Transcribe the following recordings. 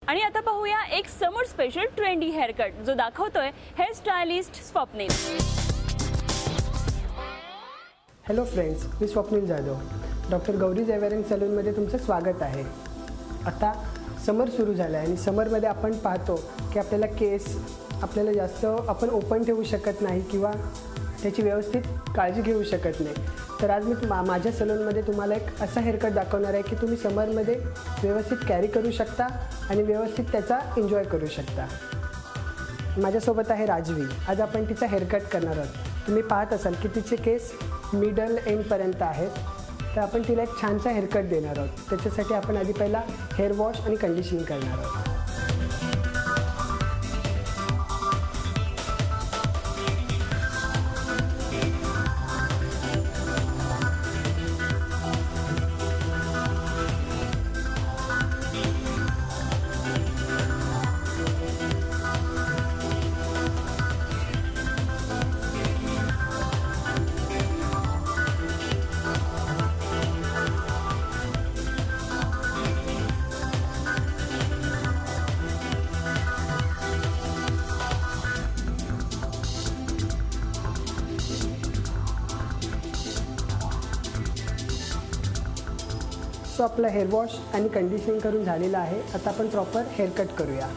आणि आता पाहूया एक summer special trendy hair cut जो दाखवतोय hair stylist Swapnil. Hello friends, मी स्वप्नील जाधव, डॉक्टर गौरी जेवेरिंग सलूनमध्ये तुमचं स्वागत आहे। आता समर सुरू झाला आहे आणि समरमध्ये आपण पाहतो की आपल्याला केस आपल्याला जास्त आपण ओपन ठेवू शकत नाही किंवा त्याची व्यवस्थित काळजी घेऊ शकत नाही। तर आज मी माझ्या सलूनमध्ये तुम्हाला एक असा हेअरकट दाखवणार आहे की तुम्ही समरमध्ये व्यवस्थित कॅरी करू शकता आणि व्यवस्थित त्याचा एन्जॉय करू शकता। माझ्यासोबत आहे राजवी। आज आपण तिचा हेअरकट करणार आहोत। तुम्ही पाहत असाल की तिचे केस मिडल एंडपर्यंत आहेत, तर आपण तिला एक छानसा हेअरकट देणार आहोत। त्याच्यासाठी आपण आधी पहिला हेअर वॉश आणि कंडिशनिंग करणार आहोत। सो आपला हेअर वॉश आणि कंडिशनिंग करून झालेला आहे। आता आपण प्रॉपर हेअर कट करूया।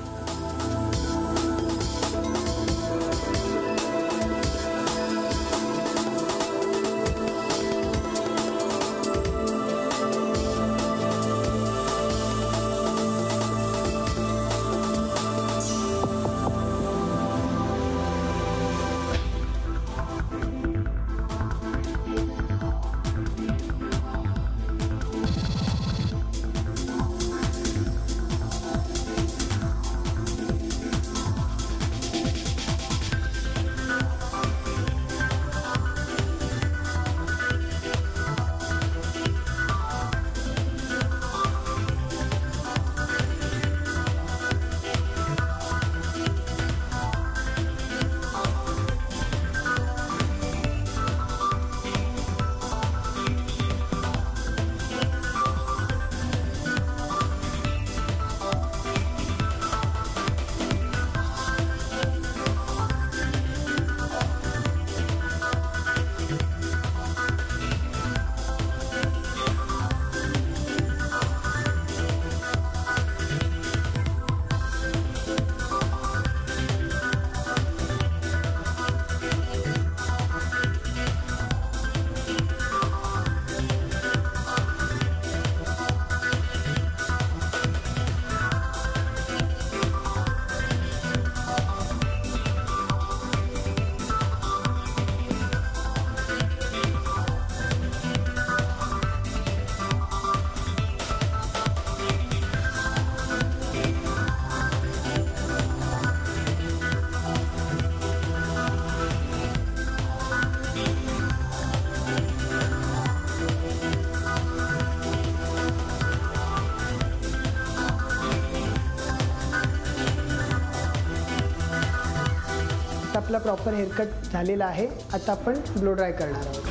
आपला प्रॉपर हेअरकट झालेला आहे। आता आपण ब्लो ड्राय करणार आहोत।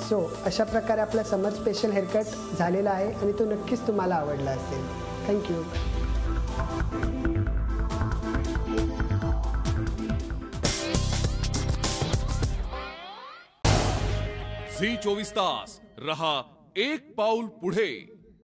सो अशा प्रकारे आपला समर स्पेशल हेअरकट झालेला आहे आणि तो नक्कीच तुम्हाला आवडला असेल। थँक्यू। झी 24 तास रहा एक पाऊल पुढे।